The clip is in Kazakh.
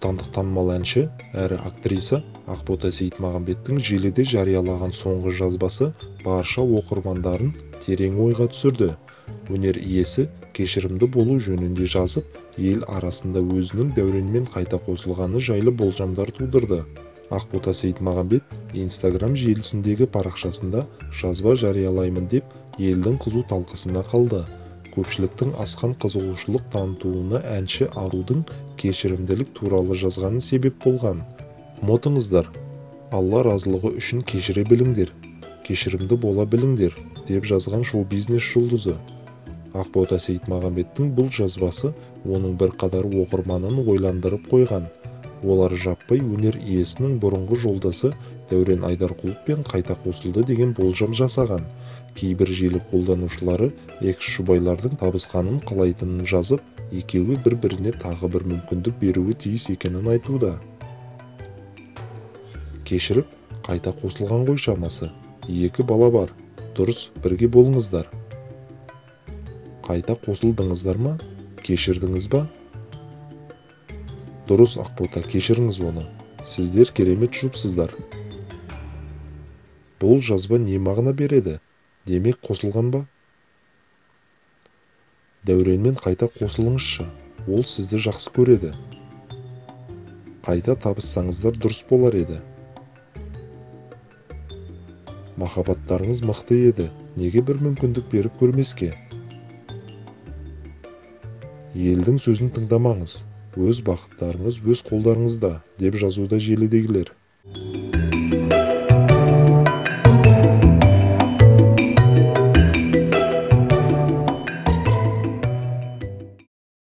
отандық танымал әнші әрі актриса Ақбота Сейітмағамбеттің желіде жариялаған соңғы жазбасы барша оқырмандарын терең ойға түсірді. Өнер иесі кешірімді болу жөнінде жазып, ел арасында өзінің Дәуренмен қайта қосылғаны жайлы болжамдар тудырды. Ақбота Сейітмағамбет Instagram желісіндегі парақшасында жазба жариялаймын деп, елдің қызу талқысына қалды. Көпшіліктің асқан қызығушылық танытуына әнші арудың кешірімділік туралы жазғаны себеп болған. Ұмытыңыздар, Алла разылығы үшін кешіре біліңдер, кешірімді бола біліңдер, деп жазған шоу-бизнес жұлдызы. Ақбота Сейітмағамбеттің бұл жазбасы оның бірқатар оқырманын ойландырып қойған. Олар жаппай өнер иесінің бұрынғы жолдасы Дәурен Айдарқұловпен қайта қосылды деген болжам жасаған. Кейбір желі қолданушылары экс-жұбайлардың табысқанын қалайтынын жазып, екеуі бір-біріне тағы бір мүмкіндік беруі тиіс екенін айтуда. Кешіріп, қайта қосылған ғой шамасы. 2 бала бар. Дұрыс, бірге болыңыздар. Қайта қосылдыңыздар ма? Кешірдіңіз ба? Дұрыс, Ақбота, кешіріңіз оны. Сіздер керемет жұпсыздар. Бұл жазба не мағына береді? Демек қосылған ба? Дәуренмен қайта қосылыңызшы, ол сізді жақсы көреді. Қайта табыссаңыздар дұрыс болар еді. Махаббаттарыңыз мықты еді, неге бір мүмкіндік беріп көрмеске? Елдің сөзін тыңдамаңыз, өз бақыттарыңыз өз қолдарыңызда, деп жазуда желідегілер.